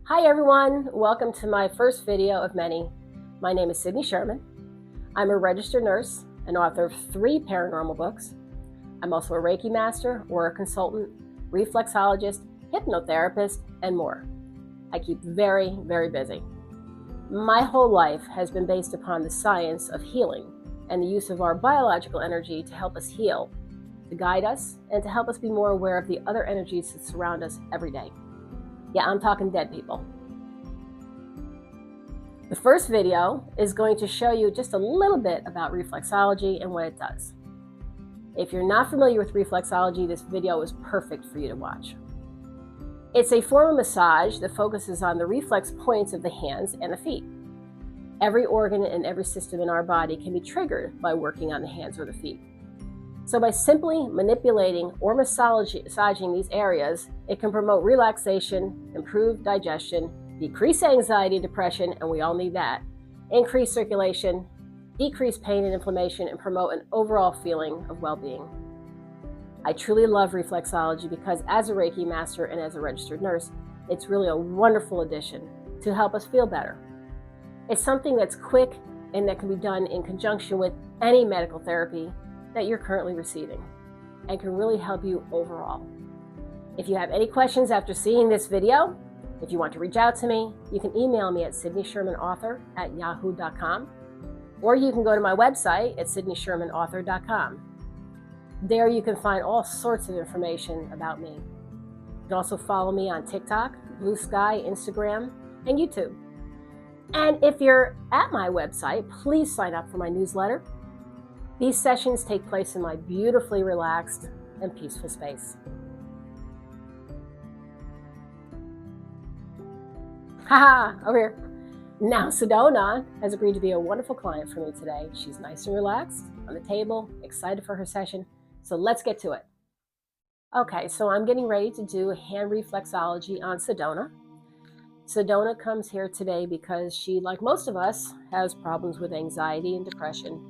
Hi everyone, welcome to my first video of many. My name is Sydney Sherman. I'm a registered nurse and author of 3 paranormal books. I'm also a Reiki master or a consultant, reflexologist, hypnotherapist, and more. I keep very, very busy. My whole life has been based upon the science of healing and the use of our biological energy to help us heal, to guide us, and to help us be more aware of the other energies that surround us every day. Yeah, I'm talking dead people. The first video is going to show you just a little bit about reflexology and what it does. If you're not familiar with reflexology, this video is perfect for you to watch. It's a form of massage that focuses on the reflex points of the hands and the feet. Every organ and every system in our body can be triggered by working on the hands or the feet. So by simply manipulating or massaging these areas, it can promote relaxation, improve digestion, decrease anxiety, depression, and we all need that, increase circulation, decrease pain and inflammation, and promote an overall feeling of well-being. I truly love reflexology because as a Reiki master and as a registered nurse, it's really a wonderful addition to help us feel better. It's something that's quick and that can be done in conjunction with any medical therapy that you're currently receiving and can really help you overall. If you have any questions after seeing this video, if you want to reach out to me, you can email me at sydneyshermanauthor@yahoo.com, or you can go to my website at sydneyshermanauthor.com. There you can find all sorts of information about me. You can also follow me on TikTok, Blue Sky, Instagram, and YouTube. And if you're at my website, please sign up for my newsletter. These sessions take place in my beautifully relaxed and peaceful space. Haha, over here. Now Sedona has agreed to be a wonderful client for me today. She's nice and relaxed on the table, excited for her session. So let's get to it. Okay, so I'm getting ready to do a hand reflexology on Sedona. Sedona comes here today because she, like most of us, has problems with anxiety and depression,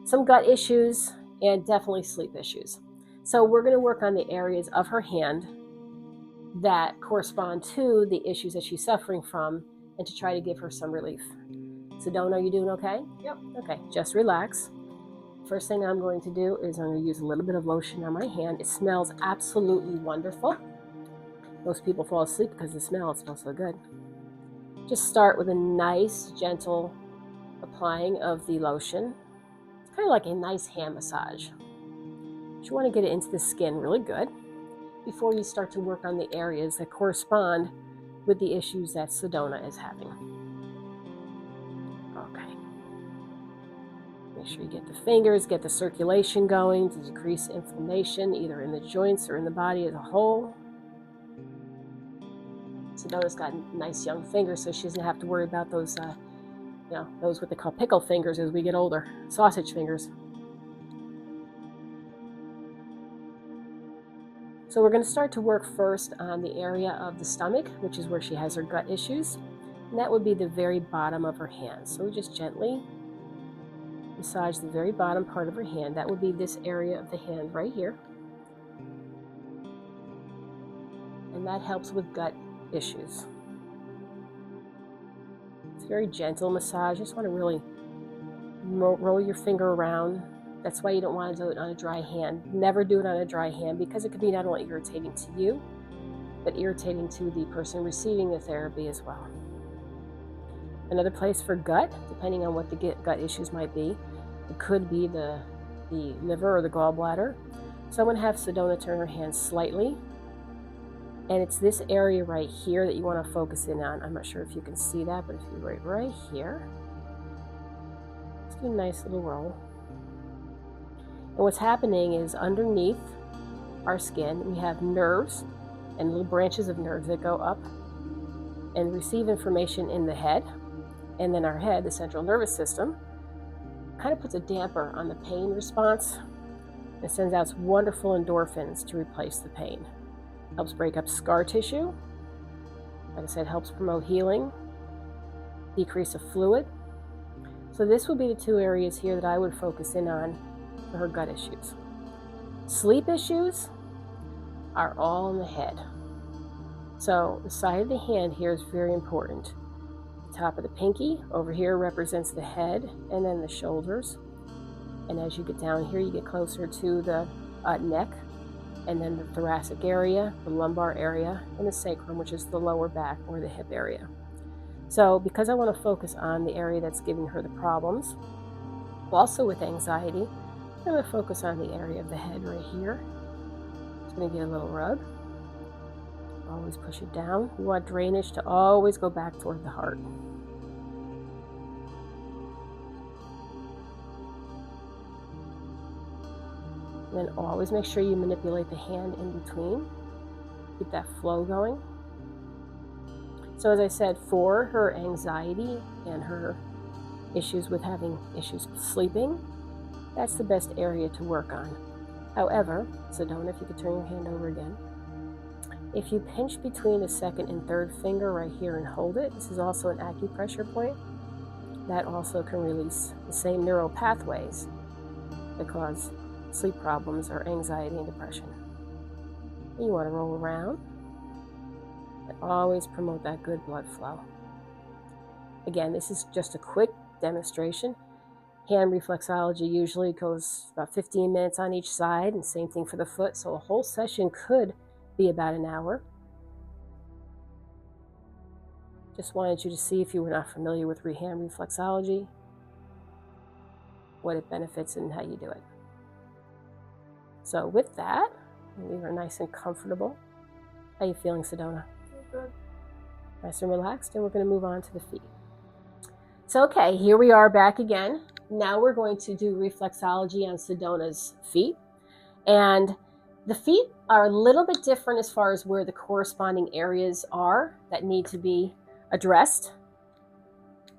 some gut issues, and definitely sleep issues. So we're going to work on the areas of her hand that correspond to the issues that she's suffering from and to try to give her some relief. Sedona, are you doing okay? Yep. Okay, just relax. First thing I'm going to do is I'm going to use a little bit of lotion on my hand. It smells absolutely wonderful. Most people fall asleep because of the smell. It smells so good. Just start with a nice, gentle applying of the lotion. It's kind of like a nice hand massage. You want to get it into the skin really good before you start to work on the areas that correspond with the issues that Sedona is having. Okay. Make sure you get the fingers, get the circulation going to decrease inflammation either in the joints or in the body as a whole. Sedona's got nice young fingers, so she doesn't have to worry about those, those what they call pickle fingers as we get older, sausage fingers. So we're going to start to work first on the area of the stomach, which is where she has her gut issues. And that would be the very bottom of her hand. So we just gently massage the very bottom part of her hand. That would be this area of the hand right here. And that helps with gut issues. It's a very gentle massage. Just want to really roll your finger around. That's why you don't want to do it on a dry hand. Never do it on a dry hand because it could be not only irritating to you, but irritating to the person receiving the therapy as well. Another place for gut, depending on what the gut issues might be, it could be the liver or the gallbladder. So I'm going to have Sedona turn her hand slightly. And it's this area right here that you want to focus in on. I'm not sure if you can see that, but if you right here, just do a nice little roll. And what's happening is underneath our skin, we have nerves and little branches of nerves that go up and receive information in the head. And then our head, the central nervous system, kind of puts a damper on the pain response and sends out wonderful endorphins to replace the pain. Helps break up scar tissue. Like I said, helps promote healing, decrease of fluid. So this would be the 2 areas here that I would focus in on for her gut issues. Sleep issues are all in the head. So the side of the hand here is very important. The top of the pinky over here represents the head and then the shoulders. And as you get down here, you get closer to the neck, and then the thoracic area, the lumbar area, and the sacrum, which is the lower back or the hip area. So because I want to focus on the area that's giving her the problems, also with anxiety, I'm going to focus on the area of the head right here. Just going to get a little rub. Always push it down. You want drainage to always go back toward the heart. And then always make sure you manipulate the hand in between. Keep that flow going. So as I said, for her anxiety and her issues with having issues with sleeping, that's the best area to work on. However, Sedona, if you could turn your hand over again. If you pinch between the second and third finger right here and hold it, this is also an acupressure point, that also can release the same neural pathways that cause sleep problems or anxiety and depression. You want to roll around and always promote that good blood flow. Again, this is just a quick demonstration. Hand reflexology usually goes about 15 minutes on each side, and same thing for the foot, so a whole session could be about an hour. Just wanted you to see, if you were not familiar with hand reflexology, what it benefits and how you do it. So with that, we are nice and comfortable. How are you feeling, Sedona? Good. Nice and relaxed, and we're going to move on to the feet. So okay, here we are back again. Now we're going to do reflexology on Sedona's feet. And the feet are a little bit different as far as where the corresponding areas are that need to be addressed.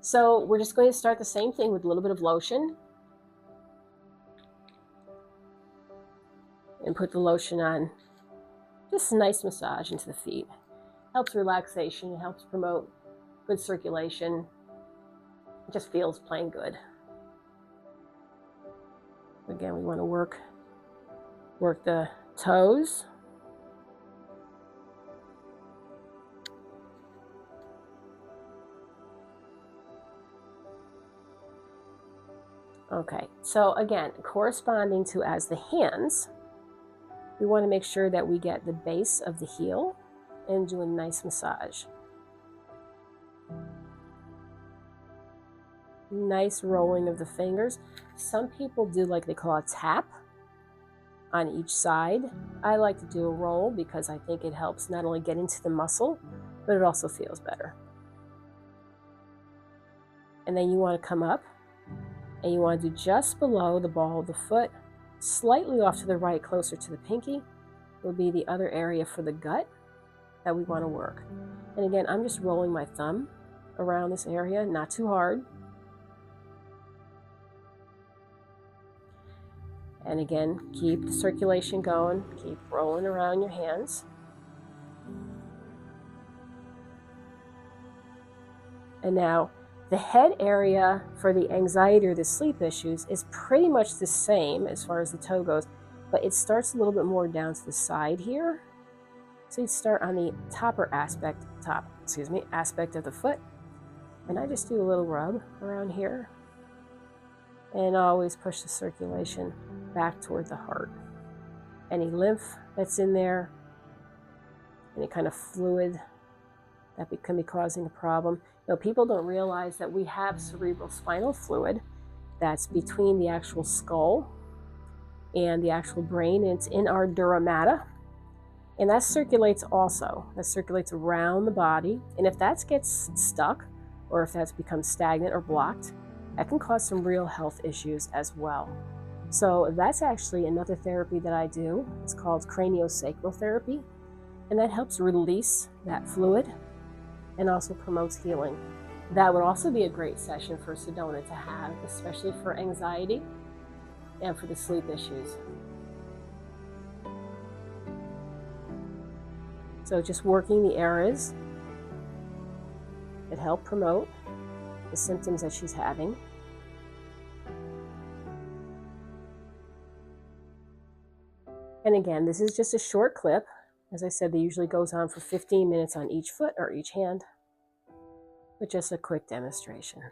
So we're just going to start the same thing with a little bit of lotion. And put the lotion on. Just a nice massage into the feet. Helps relaxation, it helps promote good circulation. It just feels plain good. Again, we want to work the toes. Okay, so again, corresponding to as the hands, we want to make sure that we get the base of the heel and do a nice massage. Nice rolling of the fingers. Some people do like they call a tap on each side. I like to do a roll because I think it helps not only get into the muscle, but it also feels better. And then you want to come up and you want to do just below the ball of the foot, slightly off to the right, closer to the pinky, will be the other area for the gut that we want to work. And again, I'm just rolling my thumb around this area, not too hard. And again, keep the circulation going, keep rolling around your hands. And now, the head area for the anxiety or the sleep issues is pretty much the same as far as the toe goes, but it starts a little bit more down to the side here. So you start on the aspect of the foot. And I just do a little rub around here. And always push the circulation back toward the heart. Any lymph that's in there, any kind of fluid that can be causing a problem. You know, people don't realize that we have cerebral spinal fluid that's between the actual skull and the actual brain. And it's in our dura mater. And that circulates also. That circulates around the body. And if that gets stuck, or if that's become stagnant or blocked, that can cause some real health issues as well. So that's actually another therapy that I do. It's called craniosacral therapy. And that helps release that fluid and also promotes healing. That would also be a great session for Sedona to have, especially for anxiety and for the sleep issues. So just working the areas that help promote the symptoms that she's having. And again, this is just a short clip As I said, they usually goes on for 15 minutes on each foot or each hand, but just a quick demonstration.